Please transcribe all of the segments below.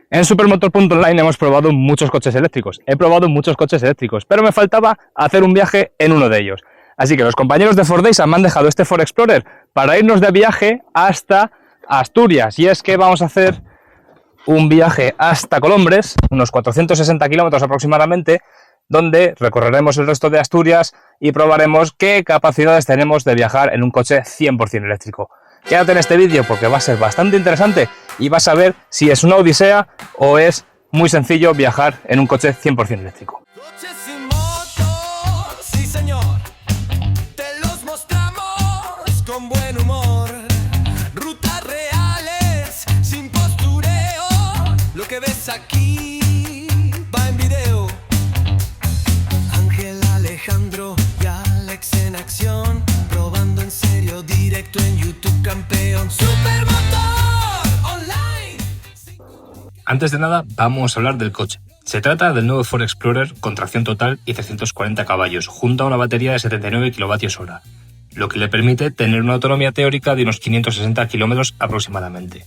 En Supermotor.online hemos probado muchos coches eléctricos. He probado muchos coches eléctricos, pero me faltaba hacer un viaje en uno de ellos. Así que los compañeros de Ford Days me han dejado este Ford Explorer para irnos de viaje hasta Asturias. Y es que vamos a hacer un viaje hasta Colombres, unos 460 kilómetros aproximadamente, donde recorreremos el resto de Asturias y probaremos qué capacidades tenemos de viajar en un coche 100% eléctrico. Quédate en este vídeo porque va a ser bastante interesante y vas a ver si es una odisea o es muy sencillo viajar en un coche 100% eléctrico. Coches sin motor, sí señor, te los mostramos con buen humor. Rutas reales, sin postureo, lo que ves aquí va en video. Ángel, Alejandro y Alex en acción, probando en serio, directo en YouTube, campeón. Supermotor Online. Antes de nada, vamos a hablar del coche. Se trata del nuevo Ford Explorer con tracción total y 340 caballos, junto a una batería de 79 kWh, lo que le permite tener una autonomía teórica de unos 560 km aproximadamente.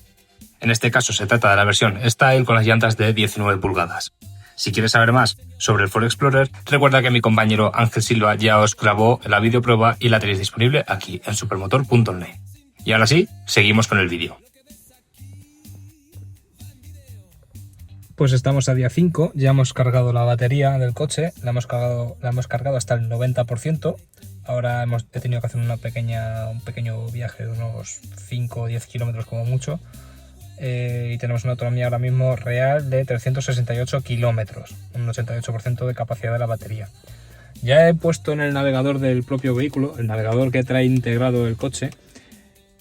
En este caso se trata de la versión Style con las llantas de 19 pulgadas. Si quieres saber más sobre el Ford Explorer, recuerda que mi compañero Ángel Silva ya os grabó la videoprueba y la tenéis disponible aquí en Supermotor.online. Y ahora sí, seguimos con el vídeo. Pues estamos a día 5, ya hemos cargado la batería del coche, la hemos cargado hasta el 90%. Ahora he tenido que hacer un pequeño viaje de unos 5 o 10 kilómetros como mucho. Y tenemos una autonomía ahora mismo real de 368 kilómetros, un 88% de capacidad de la batería. Ya he puesto en el navegador del propio vehículo, el navegador que trae integrado el coche,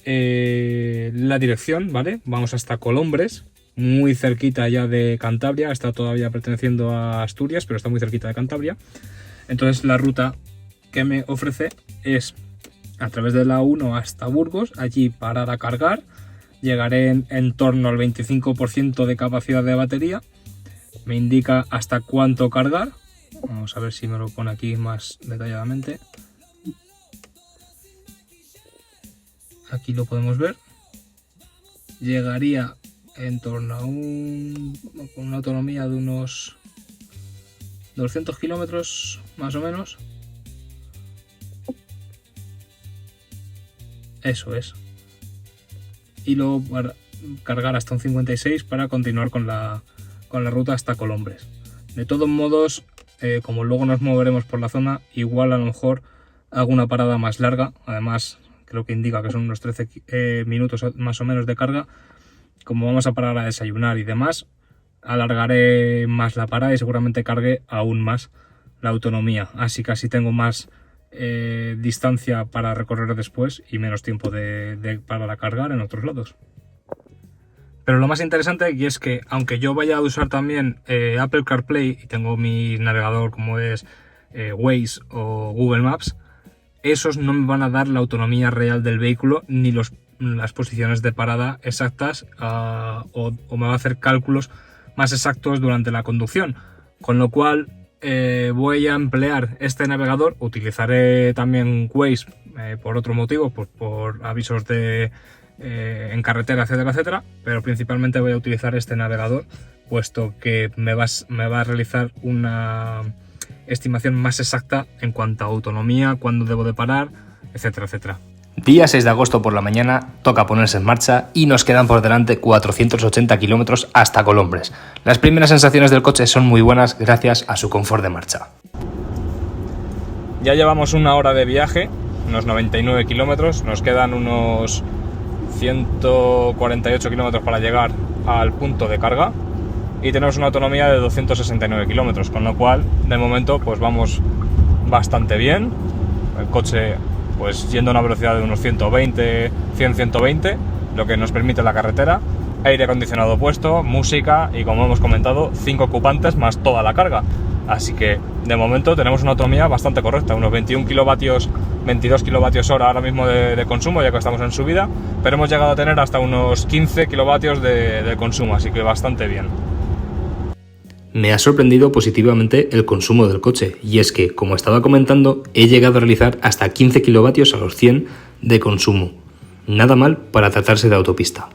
la dirección, ¿vale? Vamos hasta Colombres, muy cerquita ya de Cantabria, está todavía perteneciendo a Asturias, pero está muy cerquita de Cantabria. Entonces la ruta que me ofrece es a través de la 1 hasta Burgos, allí parar a cargar. Llegaré en torno al 25% de capacidad de batería. Me indica hasta cuánto cargar. Vamos a ver si me lo pone aquí más detalladamente. Aquí lo podemos ver. Llegaría en torno a con una autonomía de unos 200 kilómetros más o menos. Eso es. Y luego para cargar hasta un 56 para continuar con la ruta hasta Colombres. De todos modos, como luego nos moveremos por la zona, igual a lo mejor hago una parada más larga. Además, creo que indica que son unos 13 minutos más o menos de carga. Como vamos a parar a desayunar y demás, alargaré más la parada y seguramente cargue aún más la autonomía. Así que así tengo más distancia para recorrer después y menos tiempo para cargar en otros lados. Pero lo más interesante aquí es que aunque yo vaya a usar también Apple CarPlay y tengo mi navegador como es Waze o Google Maps, esos no me van a dar la autonomía real del vehículo ni las posiciones de parada exactas o me va a hacer cálculos más exactos durante la conducción, con lo cual voy a emplear este navegador. Utilizaré también Waze por otro motivo, por avisos en carretera, etcétera, etcétera, pero principalmente voy a utilizar este navegador, puesto que me va a realizar una estimación más exacta en cuanto a autonomía, cuándo debo de parar, etcétera, etcétera. Día 6 de agosto por la mañana, toca ponerse en marcha y nos quedan por delante 480 kilómetros hasta Colombres. Las primeras sensaciones del coche son muy buenas gracias a su confort de marcha. Ya llevamos una hora de viaje, unos 99 kilómetros, nos quedan unos 148 kilómetros para llegar al punto de carga y tenemos una autonomía de 269 kilómetros, con lo cual de momento pues vamos bastante bien. El coche pues yendo a una velocidad de unos 120, lo que nos permite la carretera, aire acondicionado puesto, música y, como hemos comentado, 5 ocupantes más toda la carga. Así que de momento tenemos una autonomía bastante correcta, unos 22 kilovatios hora ahora mismo de consumo, ya que estamos en subida, pero hemos llegado a tener hasta unos 15 kilovatios de consumo, así que bastante bien. Me ha sorprendido positivamente el consumo del coche, y es que, como estaba comentando, he llegado a realizar hasta 15 kilovatios a los 100 de consumo. Nada mal para tratarse de autopista.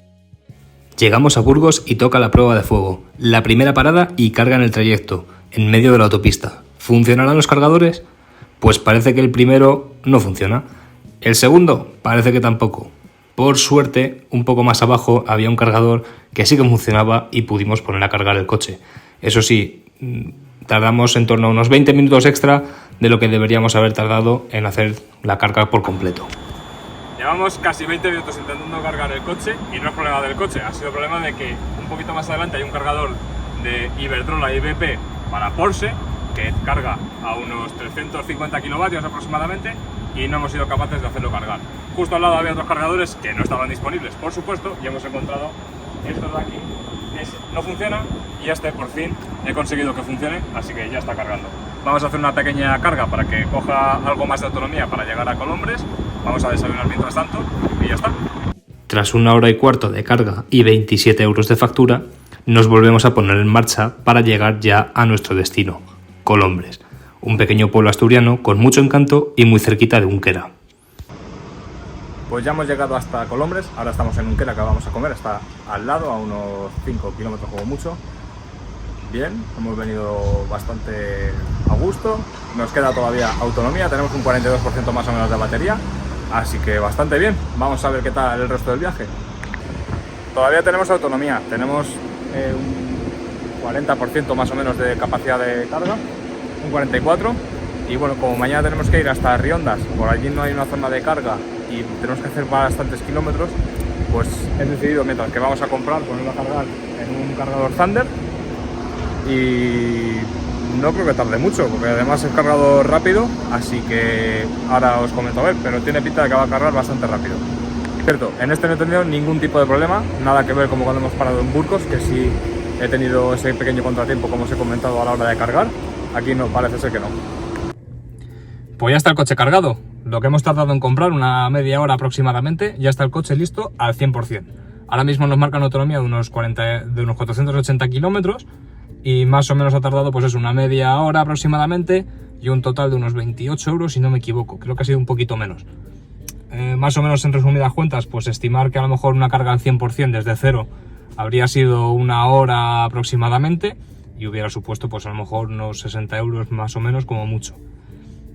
Llegamos a Burgos y toca la prueba de fuego. La primera parada y carga en el trayecto, en medio de la autopista. ¿Funcionarán los cargadores? Pues parece que el primero no funciona. El segundo parece que tampoco. Por suerte, un poco más abajo había un cargador que sí que funcionaba y pudimos poner a cargar el coche. Eso sí, tardamos en torno a unos 20 minutos extra de lo que deberíamos haber tardado en hacer la carga por completo. Llevamos casi 20 minutos intentando cargar el coche y no es problema del coche, ha sido problema de que un poquito más adelante hay un cargador de Iberdrola y BP para Porsche que carga a unos 350 kilovatios aproximadamente y no hemos sido capaces de hacerlo cargar. Justo al lado había otros cargadores que no estaban disponibles, por supuesto, y hemos encontrado estos de aquí. No funciona y este por fin he conseguido que funcione, así que ya está cargando. Vamos a hacer una pequeña carga para que coja algo más de autonomía para llegar a Colombres. Vamos a desayunar mientras tanto y ya está. Tras 1 hora y cuarto de carga y 27 euros de factura, nos volvemos a poner en marcha para llegar ya a nuestro destino, Colombres, un pequeño pueblo asturiano con mucho encanto y muy cerquita de Unquera. Pues ya hemos llegado hasta Colombres, ahora estamos en Unquera que vamos a comer, está al lado, a unos 5 kilómetros como mucho. Bien, hemos venido bastante a gusto, nos queda todavía autonomía, tenemos un 42% más o menos de batería, así que bastante bien. Vamos a ver qué tal el resto del viaje. Todavía tenemos autonomía, tenemos un 40% más o menos de capacidad de carga, un 44%, y bueno, como mañana tenemos que ir hasta Riondas, por allí no hay una zona de carga y tenemos que hacer bastantes kilómetros, pues he decidido, mientras que vamos a comprar, ponerlo a cargar en un cargador Thunder. Y no creo que tarde mucho, porque además es cargador rápido, así que ahora os comento a ver, pero tiene pinta de que va a cargar bastante rápido. Cierto, en este no he tenido ningún tipo de problema, nada que ver como cuando hemos parado en Burgos, que sí he tenido ese pequeño contratiempo como os he comentado a la hora de cargar. Aquí no, parece ser que no. Pues ya está el coche cargado, lo que hemos tardado en comprar, una media hora aproximadamente, ya está el coche listo al 100%. Ahora mismo nos marca una autonomía de unos 480 kilómetros, y más o menos ha tardado pues eso, una media hora aproximadamente y un total de unos 28 euros si no me equivoco, creo que ha sido un poquito menos. Más o menos en resumidas cuentas, pues estimar que a lo mejor una carga al 100% desde cero habría sido 1 hora aproximadamente y hubiera supuesto pues a lo mejor unos 60 euros más o menos como mucho.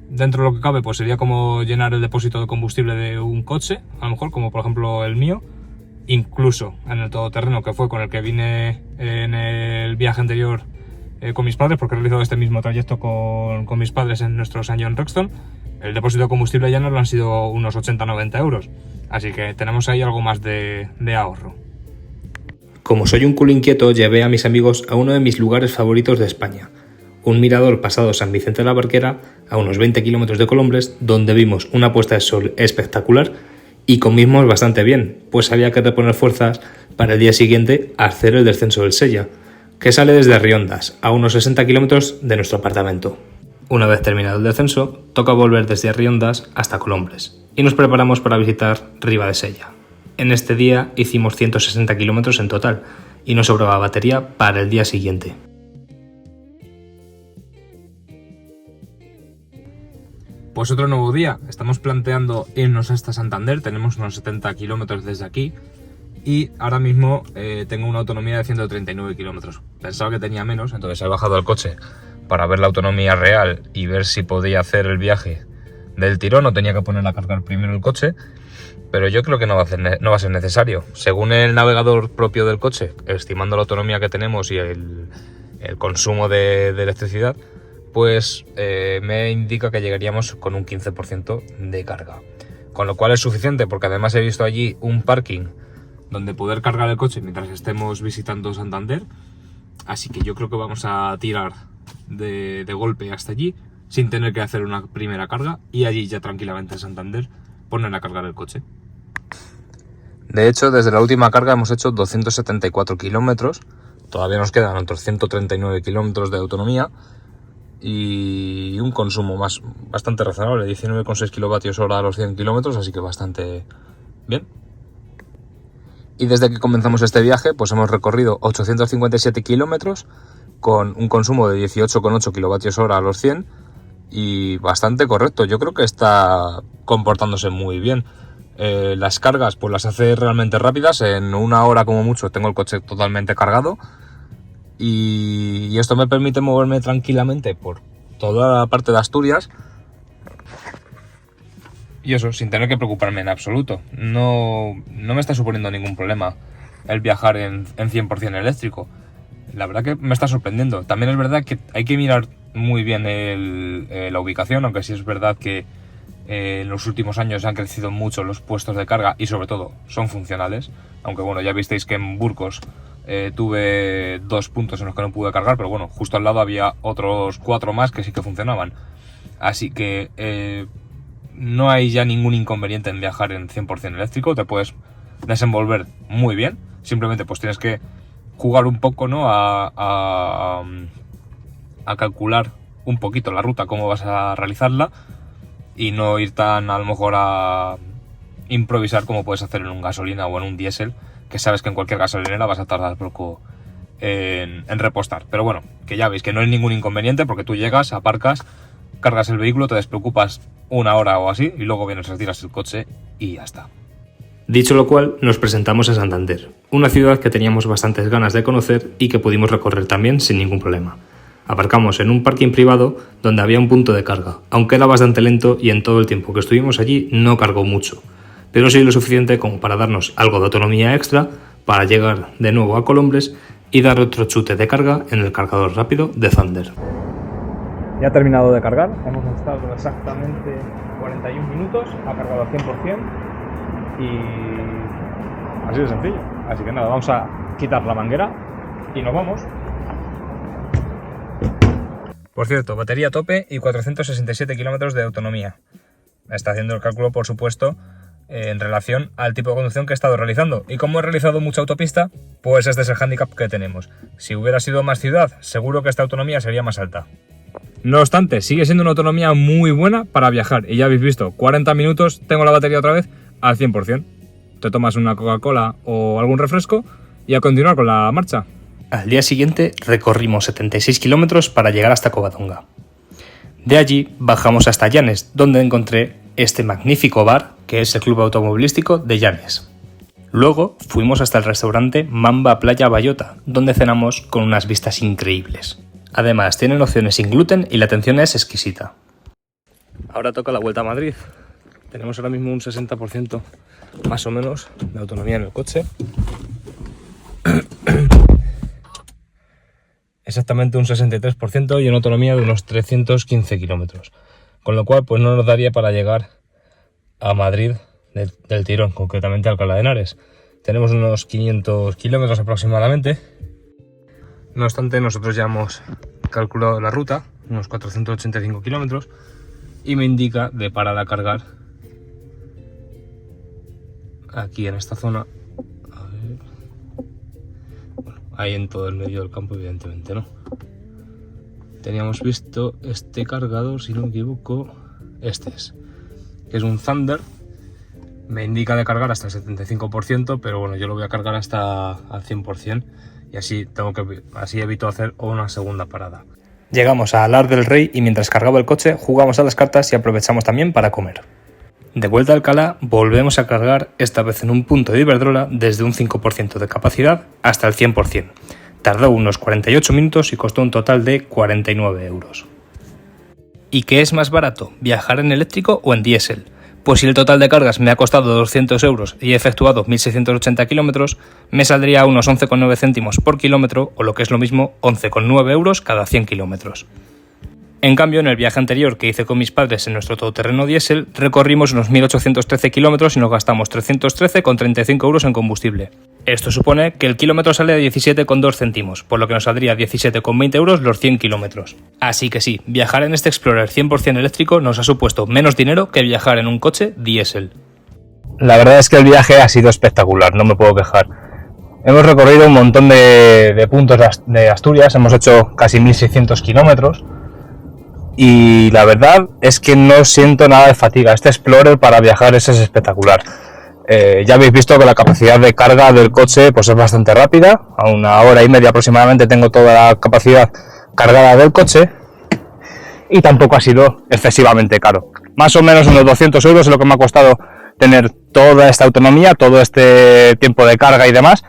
Dentro de lo que cabe pues sería como llenar el depósito de combustible de un coche, a lo mejor como por ejemplo el mío. Incluso en el todoterreno que fue con el que vine en el viaje anterior con mis padres, porque he realizado este mismo trayecto con mis padres en nuestro St. John Roxton, el depósito de combustible ya nos lo han sido unos 80-90 euros, así que tenemos ahí algo más de ahorro. Como soy un culo inquieto, llevé a mis amigos a uno de mis lugares favoritos de España, un mirador pasado San Vicente de la Barquera, a unos 20 kilómetros de Colombres, donde vimos una puesta de sol espectacular y comimos bastante bien, pues había que reponer fuerzas para el día siguiente hacer el descenso del Sella, que sale desde Riondas, a unos 60 kilómetros de nuestro apartamento. Una vez terminado el descenso, toca volver desde Riondas hasta Colombres, y nos preparamos para visitar Riba de Sella. En este día hicimos 160 kilómetros en total, y nos sobraba batería para el día siguiente. Pues otro nuevo día, estamos planteando irnos hasta Santander, tenemos unos 70 kilómetros desde aquí y ahora mismo tengo una autonomía de 139 kilómetros. Pensaba que tenía menos, entonces he bajado al coche para ver la autonomía real y ver si podía hacer el viaje del tirón, no tenía que poner a cargar primero el coche, pero yo creo que no va a ser necesario. Según el navegador propio del coche, estimando la autonomía que tenemos y el consumo de electricidad, pues me indica que llegaríamos con un 15% de carga. Con lo cual es suficiente, porque además he visto allí un parking donde poder cargar el coche mientras estemos visitando Santander. Así que yo creo que vamos a tirar de golpe hasta allí, sin tener que hacer una primera carga, y allí ya tranquilamente en Santander poner a cargar el coche. De hecho, desde la última carga hemos hecho 274 kilómetros, todavía nos quedan otros 139 kilómetros de autonomía, y un consumo bastante razonable, 19,6 kilovatios hora a los 100 kilómetros, así que bastante bien. Y desde que comenzamos este viaje, pues hemos recorrido 857 kilómetros con un consumo de 18,8 kilovatios hora a los 100 y bastante correcto. Yo creo que está comportándose muy bien. las cargas pues las hace realmente rápidas, en 1 hora como mucho tengo el coche totalmente cargado y esto me permite moverme tranquilamente por toda la parte de Asturias y eso, sin tener que preocuparme en absoluto. No me está suponiendo ningún problema el viajar en 100% eléctrico. La verdad que me está sorprendiendo. También es verdad que hay que mirar muy bien la ubicación, aunque sí es verdad que en los últimos años han crecido mucho los puestos de carga y sobre todo son funcionales. Aunque bueno, ya visteis que en Burgos tuve 2 puntos en los que no pude cargar, pero bueno, justo al lado había otros 4 más que sí que funcionaban. Así que no hay ya ningún inconveniente en viajar en 100% eléctrico, te puedes desenvolver muy bien. Simplemente pues tienes que jugar un poco, ¿no? A calcular un poquito la ruta, cómo vas a realizarla y no ir tan a lo mejor a improvisar como puedes hacer en un gasolina o en un diésel, que sabes que en cualquier gasolinera vas a tardar poco en repostar. Pero bueno, que ya veis que no hay ningún inconveniente porque tú llegas, aparcas, cargas el vehículo, te despreocupas 1 hora o así y luego vienes, retiras el coche y ya está. Dicho lo cual, nos presentamos a Santander, una ciudad que teníamos bastantes ganas de conocer y que pudimos recorrer también sin ningún problema. Aparcamos en un parking privado donde había un punto de carga, aunque era bastante lento y en todo el tiempo que estuvimos allí no cargó mucho, pero sí lo suficiente como para darnos algo de autonomía extra para llegar de nuevo a Colombres y dar otro chute de carga en el cargador rápido de Thunder. Ya ha terminado de cargar, hemos estado exactamente 41 minutos, ha cargado al 100% y así de sencillo. Así que nada, vamos a quitar la manguera y nos vamos. Por cierto, batería a tope y 467 kilómetros de autonomía. Está haciendo el cálculo, por supuesto, en relación al tipo de conducción que he estado realizando. Y como he realizado mucha autopista, pues este es el hándicap que tenemos. Si hubiera sido más ciudad, seguro que esta autonomía sería más alta. No obstante, sigue siendo una autonomía muy buena para viajar. Y ya habéis visto, 40 minutos, tengo la batería otra vez al 100%. Te tomas una Coca-Cola o algún refresco y a continuar con la marcha. Al día siguiente recorrimos 76 kilómetros para llegar hasta Covadonga. De allí bajamos hasta Llanes, donde encontré este magnífico bar que es el club automovilístico de Llanes. Luego fuimos hasta el restaurante Mamba Playa Bayota, donde cenamos con unas vistas increíbles. Además tienen opciones sin gluten y la atención es exquisita. Ahora toca la vuelta a Madrid. Tenemos ahora mismo un 60% más o menos de autonomía en el coche. Exactamente un 63% y una autonomía de unos 315 kilómetros. Con lo cual pues no nos daría para llegar a Madrid del tirón, concretamente a Alcalá de Henares. Tenemos unos 500 kilómetros aproximadamente. No obstante, nosotros ya hemos calculado la ruta, unos 485 kilómetros, y me indica de parar a cargar aquí en esta zona. A ver. Bueno, ahí en todo el medio del campo, evidentemente, ¿no? Teníamos visto este cargador, si no me equivoco, este es, que es un Thunder. Me indica de cargar hasta el 75%, pero bueno, yo lo voy a cargar hasta al 100% y así evito hacer una segunda parada. Llegamos a Alar del Rey y mientras cargaba el coche jugamos a las cartas y aprovechamos también para comer. De vuelta a Alcalá volvemos a cargar, esta vez en un punto de Iberdrola, desde un 5% de capacidad hasta el 100%. Tardó unos 48 minutos y costó un total de 49 euros. ¿Y qué es más barato, viajar en eléctrico o en diésel? Pues si el total de cargas me ha costado 200 euros y he efectuado 1.680 kilómetros, me saldría unos 11,9 céntimos por kilómetro, o lo que es lo mismo, 11,9 euros cada 100 kilómetros. En cambio, en el viaje anterior que hice con mis padres en nuestro todoterreno diésel, recorrimos unos 1.813 kilómetros y nos gastamos 313,35 euros en combustible. Esto supone que el kilómetro sale de 17,2 céntimos, por lo que nos saldría 17,20 euros los 100 kilómetros. Así que sí, viajar en este Explorer 100% eléctrico nos ha supuesto menos dinero que viajar en un coche diésel. La verdad es que el viaje ha sido espectacular, no me puedo quejar. Hemos recorrido un montón de puntos de Asturias, hemos hecho casi 1.600 kilómetros. Y la verdad es que no siento nada de fatiga. Este Explorer para viajar es espectacular. Ya habéis visto que la capacidad de carga del coche pues es bastante rápida. A 1 hora y media aproximadamente tengo toda la capacidad cargada del coche. Y tampoco ha sido excesivamente caro. Más o menos unos 200 euros es lo que me ha costado tener toda esta autonomía, todo este tiempo de carga y demás.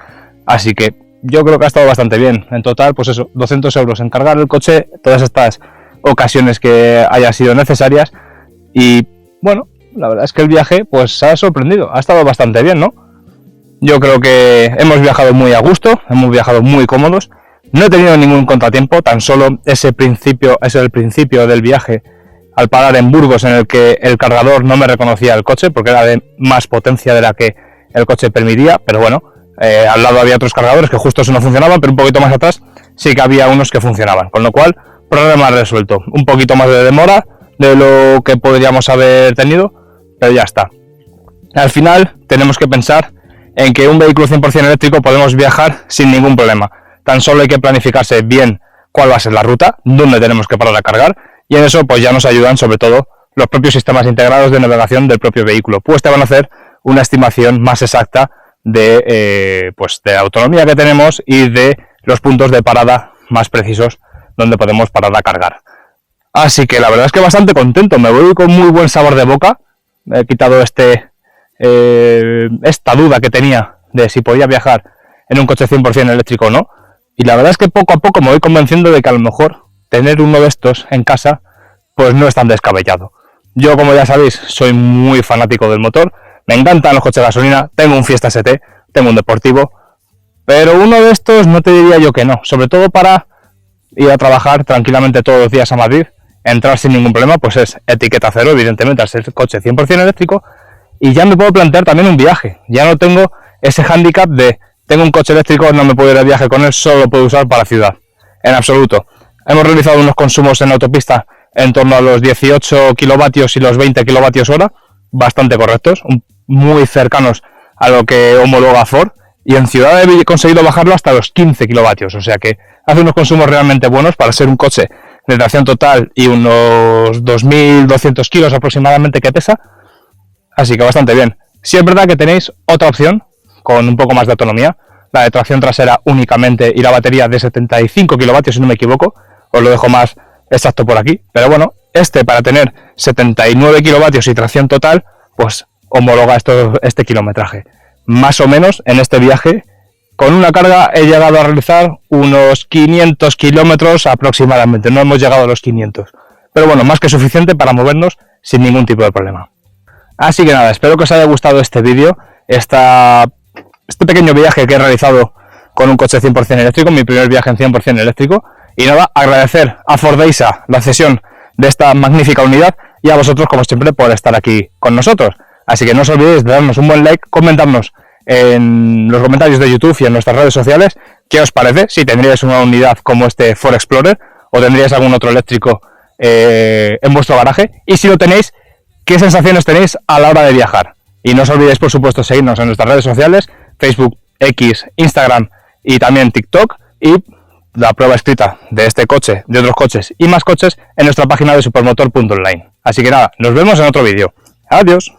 Así que yo creo que ha estado bastante bien. En total, pues eso, 200 euros en cargar el coche, todas estas ocasiones que hayan sido necesarias. Y bueno, la verdad es que el viaje pues ha sorprendido, ha estado bastante bien, ¿no? Yo creo que hemos viajado muy a gusto, hemos viajado muy cómodos. No he tenido ningún contratiempo, tan solo es el principio del viaje al parar en Burgos, en el que el cargador no me reconocía el coche porque era de más potencia de la que el coche permitía, pero bueno, al lado había otros cargadores que justo eso no funcionaban, pero un poquito más atrás sí que había unos que funcionaban, con lo cual, problema resuelto. Un poquito más de demora de lo que podríamos haber tenido, pero ya está. Al final tenemos que pensar en que un vehículo 100% eléctrico podemos viajar sin ningún problema. Tan solo hay que planificarse bien cuál va a ser la ruta, dónde tenemos que parar a cargar, y en eso pues ya nos ayudan sobre todo los propios sistemas integrados de navegación del propio vehículo, pues te van a hacer una estimación más exacta de la autonomía que tenemos y de los puntos de parada más precisos donde podemos parar a cargar. Así que la verdad es que bastante contento, me voy con muy buen sabor de boca. He quitado esta duda que tenía de si podía viajar en un coche 100% eléctrico o no. Y la verdad es que poco a poco me voy convenciendo de que a lo mejor tener uno de estos en casa pues no es tan descabellado. Yo, como ya sabéis, soy muy fanático del motor, me encantan los coches de gasolina, tengo un Fiesta ST, tengo un Deportivo, pero uno de estos no te diría yo que no, sobre todo para ir a trabajar tranquilamente todos los días a Madrid, entrar sin ningún problema, pues es etiqueta cero, evidentemente, al ser coche 100% eléctrico, y ya me puedo plantear también un viaje, ya no tengo ese hándicap de tengo un coche eléctrico, no me puedo ir de viaje con él, solo lo puedo usar para ciudad. En absoluto. Hemos realizado unos consumos en autopista en torno a los 18 kilovatios y los 20 kilovatios hora, bastante correctos, muy cercanos a lo que homologa Ford, y en ciudad he conseguido bajarlo hasta los 15 kilovatios, o sea que hace unos consumos realmente buenos para ser un coche de tracción total y unos 2.200 kilos aproximadamente que pesa, así que bastante bien. Sí es verdad que tenéis otra opción con un poco más de autonomía, la de tracción trasera únicamente y la batería de 75 kilovatios si no me equivoco, os lo dejo más exacto por aquí, pero bueno, para tener 79 kilovatios y tracción total, pues homologa este kilometraje. Más o menos en este viaje, con una carga he llegado a realizar unos 500 kilómetros aproximadamente, no hemos llegado a los 500, pero bueno, más que suficiente para movernos sin ningún tipo de problema. Así que nada, espero que os haya gustado este vídeo, este pequeño viaje que he realizado con un coche 100% eléctrico, mi primer viaje en 100% eléctrico. Y nada, agradecer a Fordesa la cesión de esta magnífica unidad y a vosotros, como siempre, por estar aquí con nosotros. Así que no os olvidéis de darnos un buen like, comentarnos en los comentarios de YouTube y en nuestras redes sociales qué os parece, si tendríais una unidad como este Ford Explorer o tendríais algún otro eléctrico en vuestro garaje. Y si lo tenéis, qué sensaciones tenéis a la hora de viajar. Y no os olvidéis, por supuesto, seguirnos en nuestras redes sociales, Facebook, X, Instagram y también TikTok, y la prueba escrita de este coche, de otros coches y más coches en nuestra página de supermotor.online. Así que nada, nos vemos en otro vídeo. Adiós.